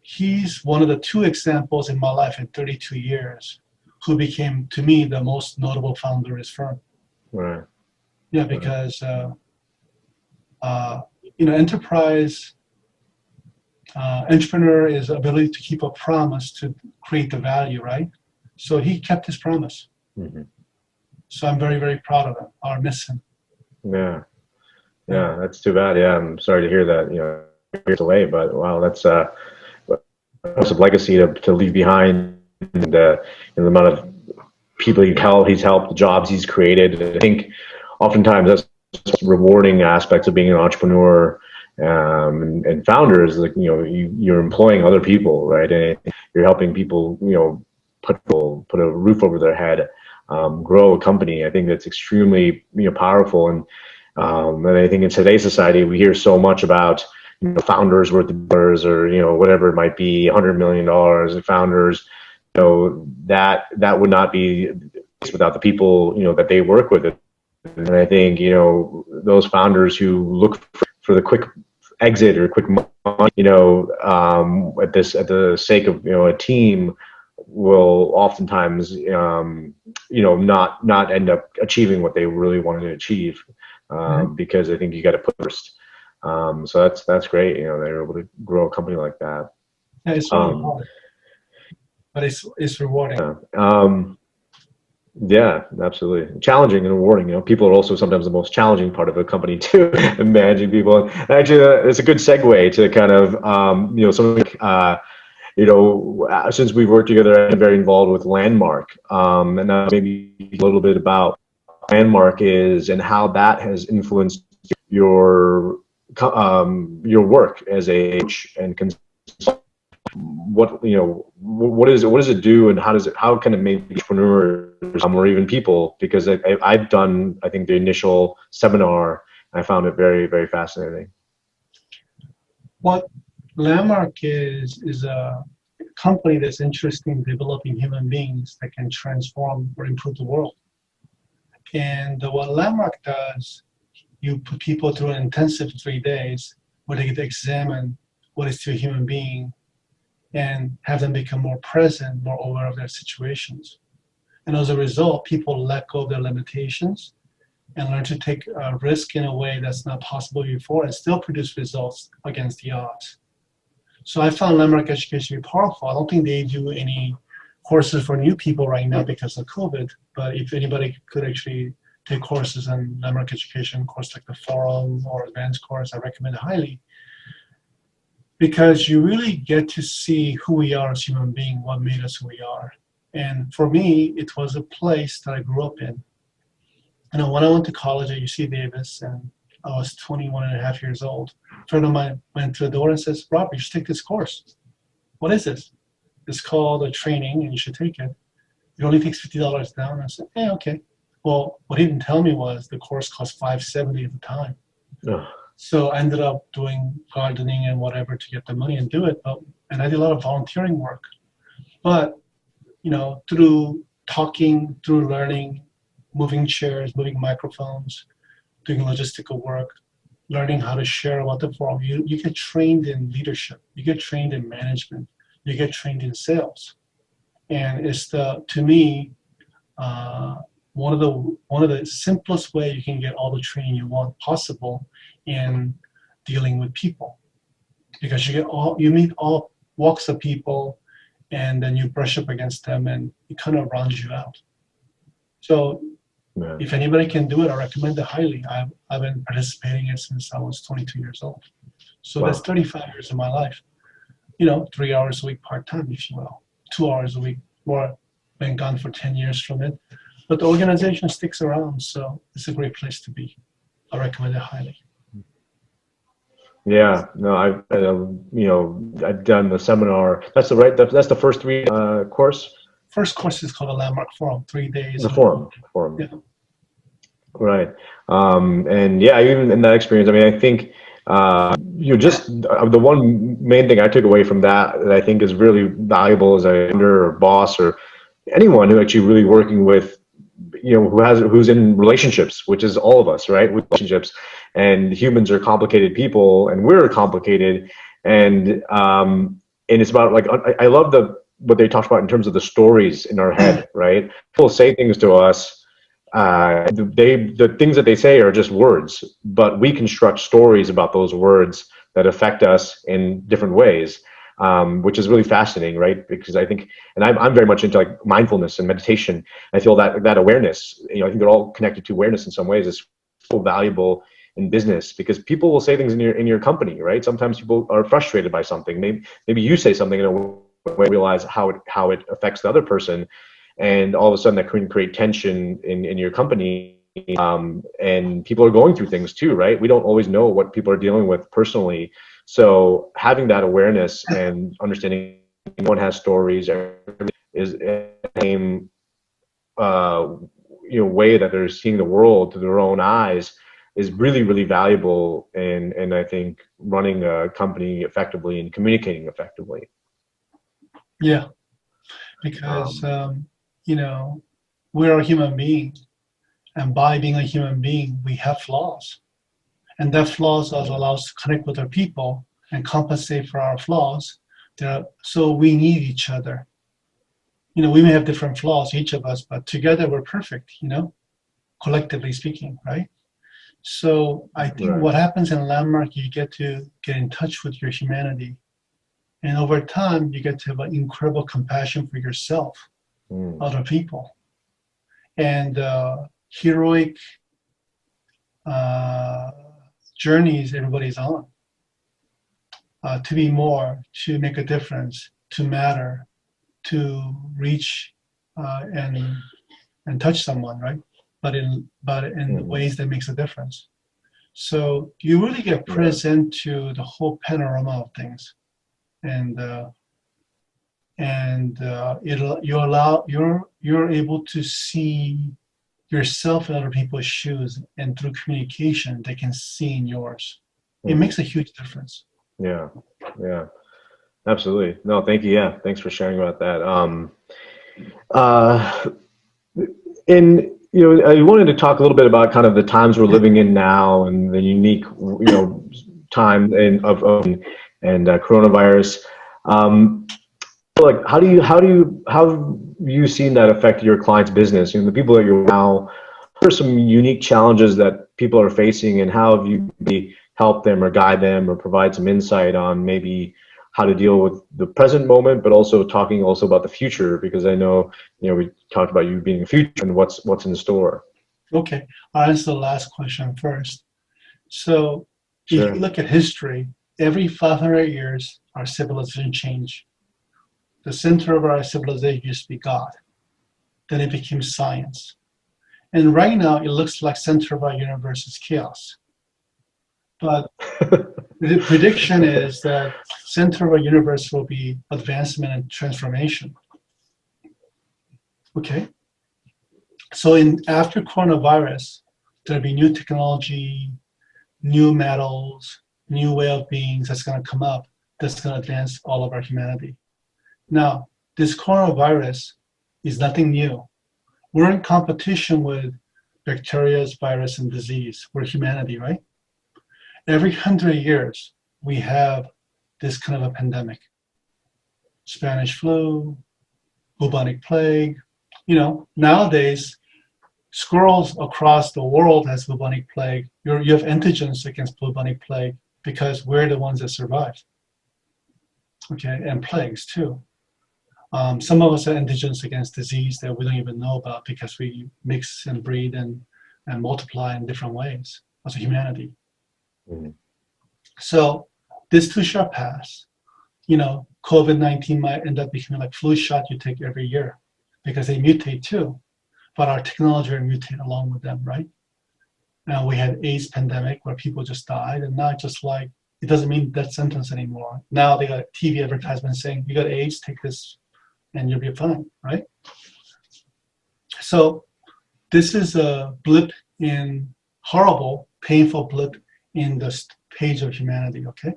Speaker 2: he's one of the two examples in my life in 32 years who became, to me, the most notable founder of his firm.
Speaker 1: Right.
Speaker 2: Yeah, because entrepreneur is ability to keep a promise to create the value, right? So he kept his promise. Mm-hmm. So I'm very, very proud of him. I'll miss him.
Speaker 1: Yeah, that's too bad. Yeah, I'm sorry to hear that. Years away, but wow, that's a legacy to leave behind, and the amount of people he's helped, the jobs he's created. I think oftentimes that's rewarding aspects of being an entrepreneur and founder is like you're employing other people, right? And you're helping people put a roof over their head, grow a company. I think that's extremely powerful, and I think in today's society we hear so much about founders worth of dollars, or whatever it might be, $100 million of founders. That would not be without the people that they work with. And I think those founders who look for the quick exit or quick money, at the sake of a team, will oftentimes not end up achieving what they really wanted to achieve, because I think you got to put first. So that's great. They're able to grow a company like that.
Speaker 2: Yeah, it's really hard, but it's rewarding.
Speaker 1: Yeah, absolutely. Challenging and rewarding. People are also sometimes the most challenging part of a company too, managing people. And actually, it's a good segue to kind of, since we've worked together, I'm very involved with Landmark. And now maybe a little bit about Landmark is and how that has influenced your work as a coach and consultant. what what does it do, and how can it make entrepreneurs or even people? Because I've done, I think, the initial seminar. I found it very, very fascinating.
Speaker 2: What Landmark is a company that's interested in developing human beings that can transform or improve the world. And what Landmark does, you put people through an intensive 3 days where they get to examine what is to a human being and have them become more present, more aware of their situations. And as a result, people let go of their limitations and learn to take a risk in a way that's not possible before and still produce results against the odds. So I found Landmark Education to be powerful. I don't think they do any courses for new people right now because of COVID, but if anybody could actually take courses in Landmark Education, course like the Forum or Advanced course, I recommend it highly, because you really get to see who we are as human beings, what made us who we are. And for me, it was a place that I grew up in. When I went to college at UC Davis and I was 21 and a half years old, a friend of mine went to the door and says, "Rob, you should take this course." "What is this?" "It's called a training and you should take it. It only takes $50 down." I said, "Hey, okay." Well, what he didn't tell me was the course cost $570 at the time.
Speaker 1: Ugh.
Speaker 2: So I ended up doing gardening and whatever to get the money and do it. And I did a lot of volunteering work. But, through talking, through learning, moving chairs, moving microphones, doing logistical work, learning how to share about the forum, you get trained in leadership, you get trained in management, you get trained in sales. And it's to me, one of the simplest way you can get all the training you want possible in dealing with people, because you meet all walks of people, and then you brush up against them, and it kind of rounds you out. So, yeah. If anybody can do it, I recommend it highly. I've been participating in it since I was 22 years old. So wow. That's 35 years of my life. 3 hours a week part-time, if you will, 2 hours a week, or been gone for 10 years from it. But the organization sticks around, so it's a great place to be. I recommend it highly.
Speaker 1: Yeah, no, I've done the seminar. That's the first three course.
Speaker 2: First course is called the Landmark Forum, 3 days.
Speaker 1: The forum.
Speaker 2: Yeah.
Speaker 1: Right. And yeah, even in that experience, I mean, I think the one main thing I took away from that I think is really valuable as a leader or boss or anyone who actually really working with, who's in relationships, which is all of us, right? With relationships, and humans are complicated people, and we're complicated, and it's about, like, I love what they talked about in terms of the stories in our head, right? People say things to us, the things that they say are just words, but we construct stories about those words that affect us in different ways. Which is really fascinating, right? Because I think, and I'm very much into like mindfulness and meditation. I feel that awareness, I think they're all connected to awareness in some ways, is so valuable in business, because people will say things in your company, right? Sometimes people are frustrated by something. Maybe you say something in a way, realize how it affects the other person, and all of a sudden that can create tension in your company. And people are going through things too, right? We don't always know what people are dealing with personally. So having that awareness and understanding everyone has stories is the same way that they're seeing the world through their own eyes is really, really valuable, and I think running a company effectively and communicating effectively.
Speaker 2: Yeah, because we're a human being, and by being a human being, we have flaws. And that flaws also allows us to connect with our people and compensate for our flaws. So we need each other. We may have different flaws, each of us, but together we're perfect, collectively speaking, right? So I think what happens in Landmark, you get to get in touch with your humanity. And over time, you get to have an incredible compassion for yourself, other people. And heroic journeys everybody's on, to be more, to make a difference, to matter, to reach and touch someone, right? But in ways that makes a difference. So you really get present to the whole panorama of things, and and you're able to see yourself in other people's shoes, and through communication, they can see in yours. It makes a huge difference.
Speaker 1: Yeah, yeah, absolutely. No, thank you. Yeah, thanks for sharing about that. Uh, and I wanted to talk a little bit about kind of the times we're living in now and the unique, time and coronavirus. Um, like, how have you seen that affect your clients' business? The people that you're now, what are some unique challenges that people are facing, and how have you maybe helped them or guide them or provide some insight on maybe how to deal with the present moment, but also talking also about the future, because I know, we talked about you being a future and what's in store.
Speaker 2: Okay, I'll answer the last question first. So if you
Speaker 1: Sure.
Speaker 2: look at history, every 500 years, our civilization changed. The center of our civilization used to be God. Then it became science. And right now, it looks like center of our universe is chaos. But the prediction is that center of our universe will be advancement and transformation. Okay? So after coronavirus, there'll be new technology, new metals, new way of beings that's going to come up that's going to advance all of our humanity. Now, this coronavirus is nothing new. We're in competition with bacteria, virus, and disease. We're humanity, right? Every 100 years, we have this kind of a pandemic. Spanish flu, bubonic plague. Nowadays, squirrels across the world has bubonic plague. You have antigens against bubonic plague because we're the ones that survived. Okay, and plagues too. Some of us have antigens against disease that we don't even know about because we mix and breed and multiply in different ways as a humanity.
Speaker 1: Mhm.
Speaker 2: So this too shall pass. COVID-19 might end up becoming like flu shot you take every year because they mutate too. But our technology will mutate along with them, right? Now we had AIDS pandemic where people just died, and now just like it doesn't mean death sentence anymore. Now they got a TV advertisement saying you got AIDS, take this, and you'll be fine, right? So this is a blip in horrible, painful blip in the page of humanity. Okay.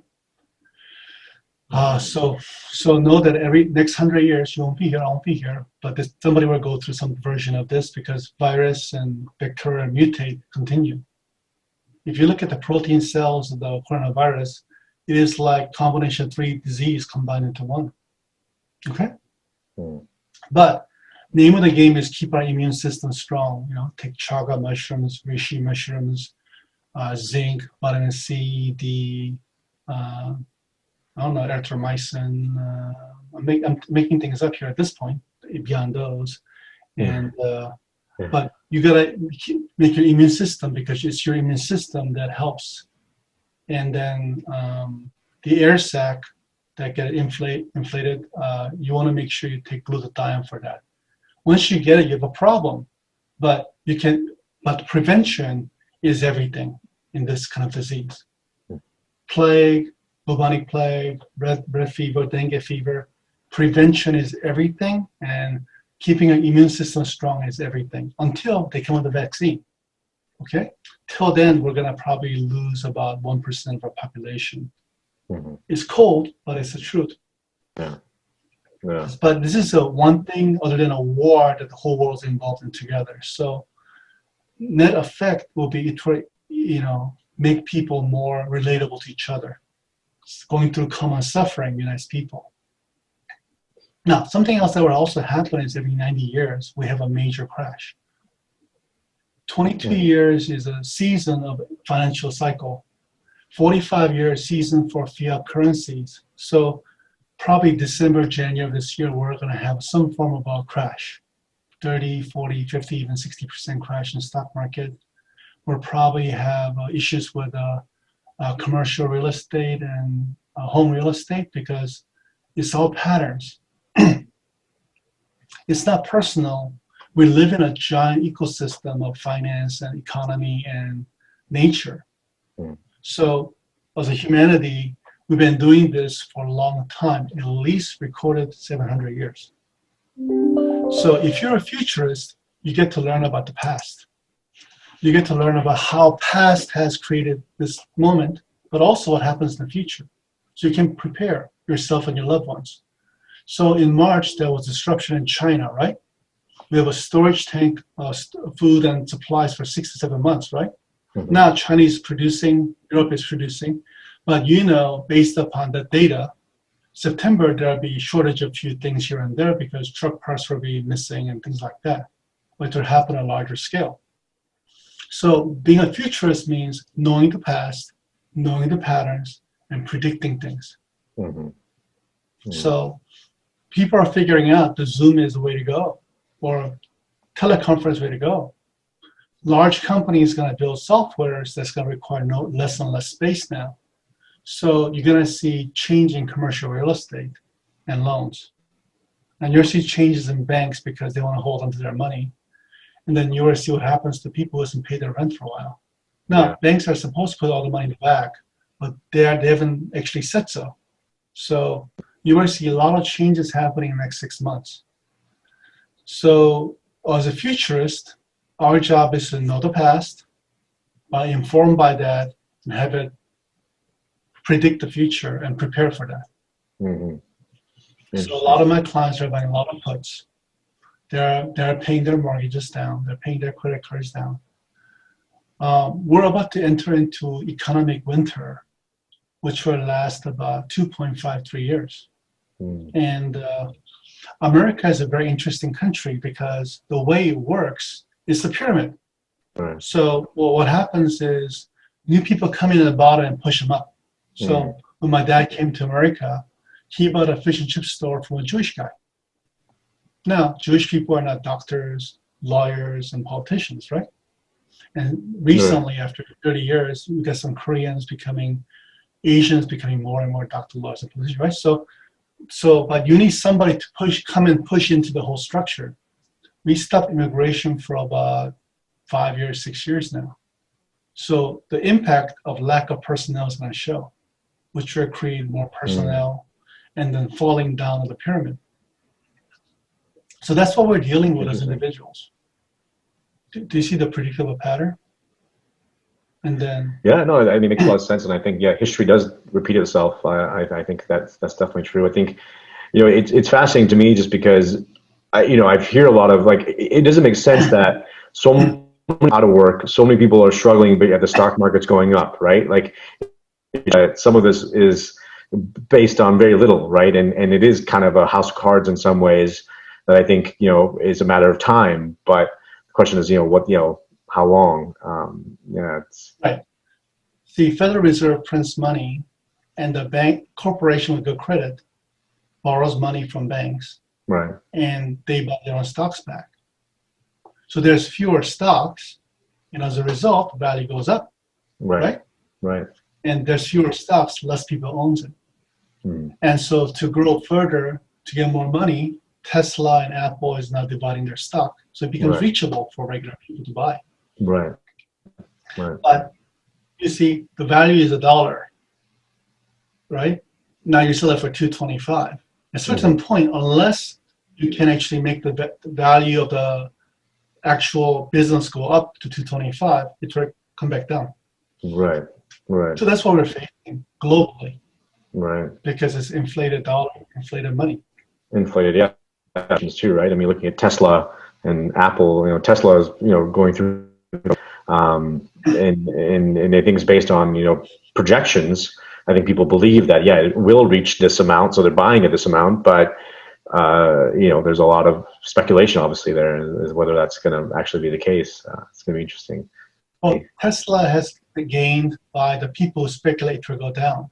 Speaker 2: So know that every next 100 years you won't be here, I won't be here, but somebody will go through some version of this because virus and bacteria mutate, continue. If you look at the protein cells of the coronavirus, it is like combination 3 disease combined into one. Okay? But name of the game is keep our immune system strong. Take chaga mushrooms, reishi mushrooms, zinc, vitamin C, D, I don't know, erythromycin. I'm making things up here at this point, beyond those. And but you gotta make your immune system because it's your immune system that helps. And then the air sac that get inflated, you want to make sure you take glutathione for that. Once you get it, you have a problem. But prevention is everything in this kind of disease. Plague, bubonic plague, red fever, dengue fever. Prevention is everything, and keeping an immune system strong is everything until they come with a vaccine. Okay? Till then, we're going to probably lose about 1% of our population. Mm-hmm. It's cold, but it's the truth.
Speaker 1: Yeah. Yeah.
Speaker 2: But this is one thing other than a war that the whole world is involved in together. So net effect will be, make people more relatable to each other. Going through common suffering unites people. Now, something else that will also happen is every 90 years, we have a major crash. 22 years is a season of financial cycle. 45 years season for fiat currencies. So probably December, January of this year, we're going to have some form of a crash. 30, 40, 50, even 60% crash in the stock market. We'll probably have issues with commercial real estate and home real estate because it's all patterns. It's not personal. We live in a giant ecosystem of finance and economy and nature. So as a humanity, We've been doing this for a long time, at least recorded 700 years. So if you're a futurist, you get to learn about the past. You get to learn about how past has created this moment, but also what happens in the future. So you can prepare yourself and your loved ones. So in March, there was disruption in China, right? We have a storage tank of food and supplies for 6 to 7 months, right? Mm-hmm. Now China is producing, Europe is producing, but based upon the data, September, there'll be shortage of a few things here and there because truck parts will be missing and things like that, but it will happen on a larger scale. So being a futurist means knowing the past, knowing the patterns, and predicting things. Mm-hmm. Mm-hmm. So people are figuring out the Zoom is the way to go, or teleconference way to go. Large companies going to build softwares that's going to require less and less space now. So you're going to see change in commercial real estate and loans. And you'll see changes in banks because they want to hold onto their money. And then you will see what happens to people who hasn't paid their rent for a while. Now, banks are supposed to put all the money in the bank, but they haven't actually said so. So you will see a lot of changes happening in the next 6 months. So as a futurist, our job is to know the past, informed by that, and have it predict the future and prepare for that. Mm-hmm. So a lot of my clients are buying a lot of puts. They're paying their mortgages down. They're paying their credit cards down. We're about to enter into economic winter, which will last about 2.53 years. Mm. And America is a very interesting country because the way it works is the pyramid. Right. So what happens is new people come in at the bottom and push them up. So when my dad came to America, he bought a fish and chip store from a Jewish guy. Now, Jewish people are not doctors, lawyers, and politicians, right? And recently, after 30 years, we got some Asians becoming more and more doctor, lawyers, and politicians, right? But you need somebody to come and push into the whole structure. We stopped immigration for about 5 years, 6 years now. So the impact of lack of personnel is going to show, which will create more personnel and then falling down the pyramid. So that's what we're dealing with as individuals. Do you see the predictable pattern? And then
Speaker 1: it makes a lot of sense, and I think history does repeat itself. I think that's definitely true. I think it's fascinating to me just because I hear a lot of it doesn't make sense that so many out of work, so many people are struggling, but yet the stock market's going up, right? Some of this is based on very little, right? And it is kind of a house of cards in some ways that I think is a matter of time. But the question is, how long? It's
Speaker 2: right. The Federal Reserve prints money, and the bank corporation with good credit borrows money from banks,
Speaker 1: right?
Speaker 2: And they buy their own stocks back. So there's fewer stocks, and as a result, value goes up, right? And there's fewer stocks, less people owns it. And so to grow further, to get more money, Tesla and Apple is now dividing their stock, so it becomes reachable for regular people to buy.
Speaker 1: Right.
Speaker 2: But you see, the value is $1, right? Now you sell it for $2.25. At a certain point, unless you can actually make the value of the actual business go up to $2.25, it will come back down.
Speaker 1: Right.
Speaker 2: So that's what we're facing globally.
Speaker 1: Right.
Speaker 2: Because it's inflated dollar, inflated money.
Speaker 1: Inflated, that's too, right? I mean, looking at Tesla and Apple, Tesla is, going through, and I think it's based on, projections. I think people believe that, it will reach this amount, so they're buying at this amount, but, there's a lot of speculation, obviously, there is whether that's going to actually be the case. It's going to be interesting.
Speaker 2: Well, Tesla has gained by the people who speculate to go down.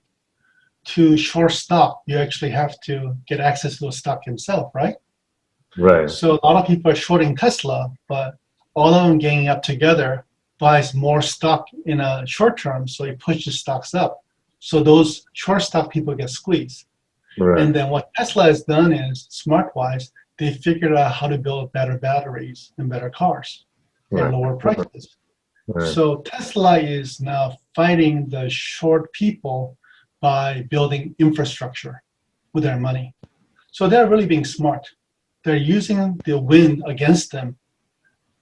Speaker 2: To short stock, you actually have to get access to the stock himself, right?
Speaker 1: Right.
Speaker 2: So a lot of people are shorting Tesla, but all of them ganging up together buys more stock in a short term, so it pushes stocks up. So those short stock people get squeezed. Right. And then what Tesla has done is, smart-wise, they figured out how to build better batteries and better cars and lower prices. Right. So Tesla is now fighting the short people by building infrastructure with their money. So they're really being smart. They're using the wind against them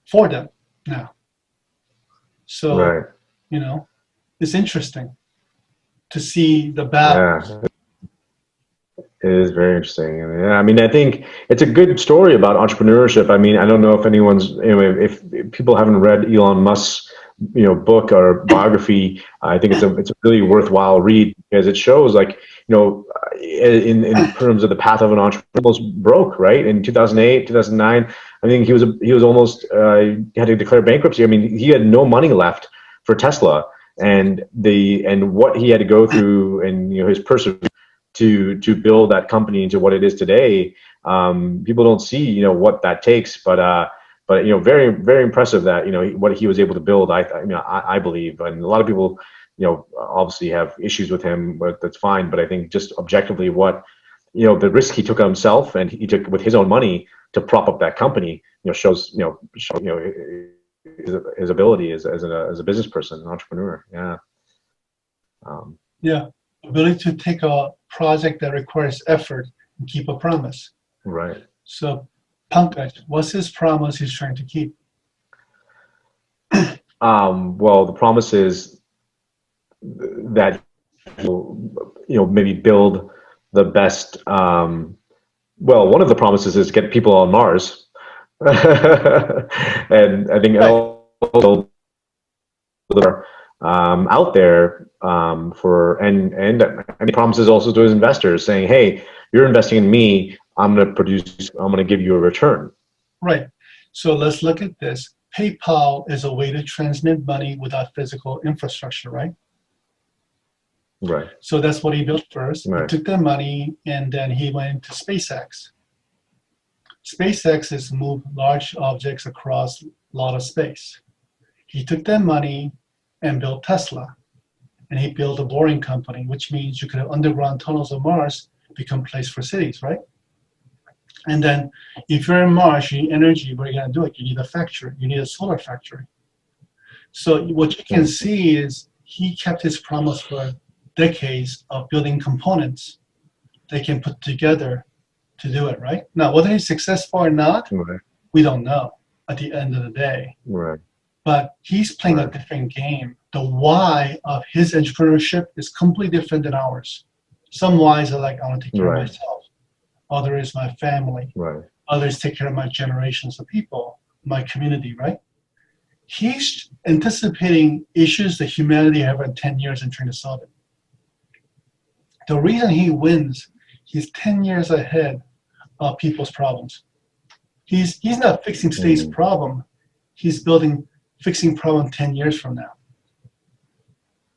Speaker 2: for them now. So,
Speaker 1: Right.
Speaker 2: it's interesting to see the battle.
Speaker 1: Yeah. It is very interesting. And yeah, I mean, I think it's a good story about entrepreneurship. I mean, I don't know if anyone's, if people haven't read Elon Musk's, book or biography, I think it's a really worthwhile read because it shows like, in terms of the path of an entrepreneur, almost broke, right? In 2008, 2009, I think he was almost, had to declare bankruptcy. I mean, he had no money left for Tesla and what he had to go through and, his perseverance to build that company into what it is today. People don't see what that takes, but very, very impressive that what he was able to build. I believe, and a lot of people obviously have issues with him, but that's fine. But I think just objectively, what the risk he took on himself and he took with his own money to prop up that company, shows his ability as a business person, an entrepreneur. Yeah.
Speaker 2: Yeah, ability to take a project that requires effort and keep a promise.
Speaker 1: Right.
Speaker 2: So, Pankaj, what's his promise he's trying to keep?
Speaker 1: Well, the promise is that maybe build the best. Well, one of the promises is get people on Mars, and I think also out there and he promises also to his investors saying, hey, you're investing in me, I'm going to give you a return.
Speaker 2: Right. So let's look at this. PayPal is a way to transmit money without physical infrastructure, right?
Speaker 1: Right.
Speaker 2: So that's what he built first.
Speaker 1: Right.
Speaker 2: He took the money and then he went into SpaceX. SpaceX has moved large objects across a lot of space. He took that money and built Tesla. And he built a boring company, which means you could have underground tunnels on Mars become place for cities, right? And then if you're in Mars, you need energy, what are you going to do it? You need a factory. You need a solar factory. So what you can see is he kept his promise for decades of building components they can put together to do it, right? Now, whether he's successful or not,
Speaker 1: Right.
Speaker 2: we don't know at the end of the day.
Speaker 1: Right.
Speaker 2: But he's playing a different game. The why of his entrepreneurship is completely different than ours. Some whys are like, I want to take care of myself. Other is my family.
Speaker 1: Right.
Speaker 2: Others take care of my generations of people, my community, right? He's anticipating issues that humanity have in 10 years and trying to solve it. The reason he wins, he's 10 years ahead of people's problems. He's not fixing today's problem. He's fixing problem 10 years from now.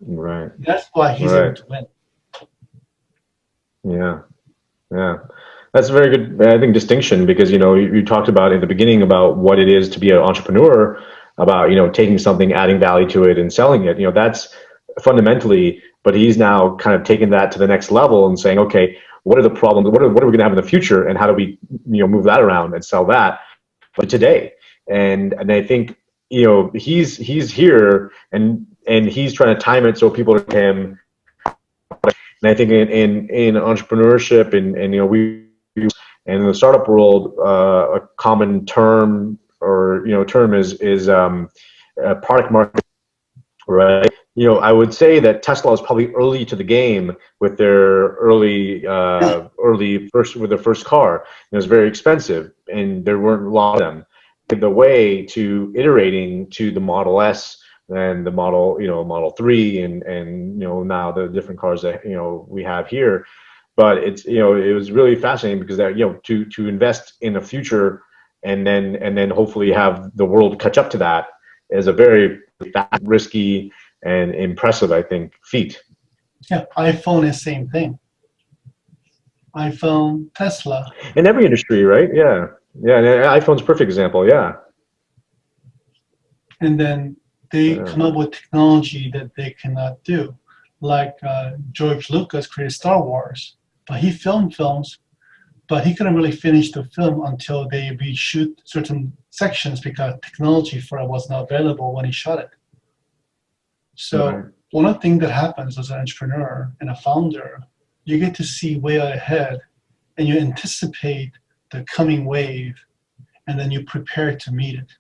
Speaker 1: Right.
Speaker 2: That's why he's able to win.
Speaker 1: Yeah. Yeah. That's a very good, I think, distinction because, you talked about in the beginning about what it is to be an entrepreneur, about, taking something, adding value to it and selling it. That's fundamentally, but he's now kind of taken that to the next level and saying, okay, what are the problems? What are we going to have in the future? And how do we, move that around and sell that but today? And I think, he's here and he's trying to time it so people are him. And I think in entrepreneurship and we and in the startup world, a common term or term is product market, right? I would say that Tesla is probably early to the game with their early first car. It was very expensive, and there weren't a lot of them. The way to iterating to the Model S and the Model 3 and now the different cars that we have here. But it's it was really fascinating because that to invest in the future and then hopefully have the world catch up to that is a very risky and impressive, I think, feat.
Speaker 2: Yeah, iPhone is same thing. iPhone, Tesla.
Speaker 1: In every industry, right? Yeah. Yeah, and iPhone's a perfect example, yeah.
Speaker 2: And then they come up with technology that they cannot do. Like George Lucas created Star Wars, but he filmed films, but he couldn't really finish the film until they reshoot certain sections because technology for it was not available when he shot it. So one of the things that happens as an entrepreneur and a founder, you get to see way ahead and you anticipate the coming wave and then you prepare to meet it.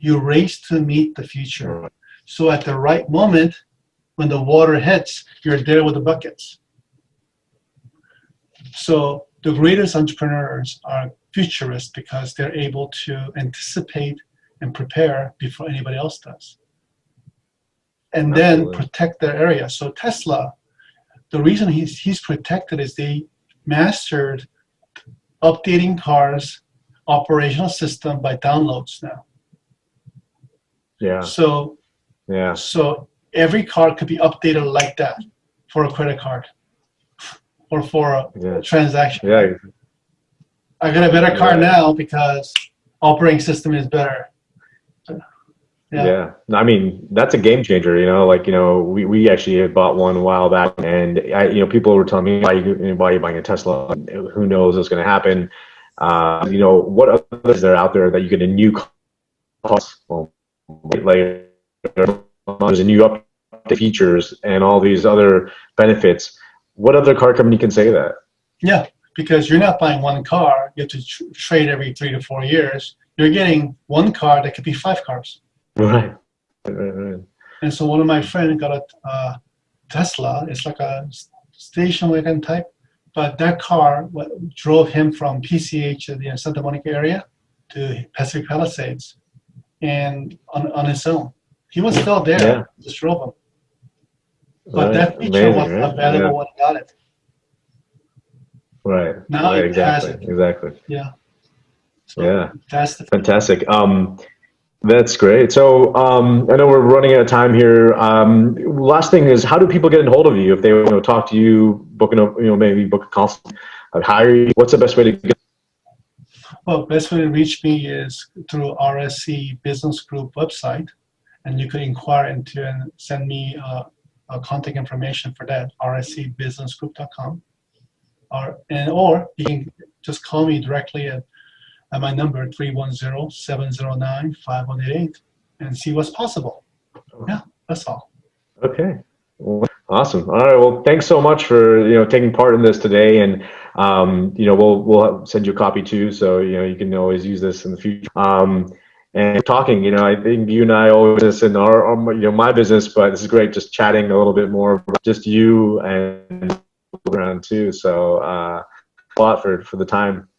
Speaker 2: You race to meet the future. So at the right moment, when the water hits, you're there with the buckets. So the greatest entrepreneurs are futurists because they're able to anticipate and prepare before anybody else does. And then protect their area. So Tesla, the reason he's protected is they mastered updating cars' operational system by downloads now.
Speaker 1: Yeah.
Speaker 2: So every car could be updated like that for a credit card or for a transaction.
Speaker 1: Yeah.
Speaker 2: I got a better car now because operating system is better.
Speaker 1: Yeah. I mean, that's a game changer, we actually had bought one a while back, and people were telling me, why are you buying a Tesla? Who knows what's going to happen? What others are out there that you get a new car, like there's a new update features and all these other benefits. What other car company can say that?
Speaker 2: Yeah, because you're not buying one car, you have to trade every 3 to 4 years. You're getting one car that could be 5 cars.
Speaker 1: Right.
Speaker 2: And so one of my friends got a Tesla. It's like a station wagon type, but that car drove him from PCH, the Santa Monica area, to Pacific Palisades, and on his own. He was still there, just drove him. But that feature wasn't available when he got it.
Speaker 1: Right.
Speaker 2: Now it has it.
Speaker 1: Exactly.
Speaker 2: Yeah. So that's the
Speaker 1: fantastic. That's great. So I know we're running out of time here. Last thing is, how do people get in hold of you if they want to talk to you, maybe book a consult, hire you? What's the best way to get?
Speaker 2: Well, best way to reach me is through RSC Business Group website, and you could inquire into and send me contact information for that, rscbusinessgroup.com, or you can just call me directly at my number 310-709-5188 and see what's possible. Yeah, that's all.
Speaker 1: Okay. Well, awesome. All right. Well, thanks so much for taking part in this today, and we'll send you a copy too, so you can always use this in the future. And talking, I think you and I always this in our my business, but this is great just chatting a little bit more about just you and around too. So a lot for the time.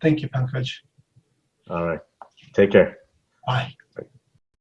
Speaker 2: Thank you, Pankaj.
Speaker 1: All right. Take care.
Speaker 2: Bye.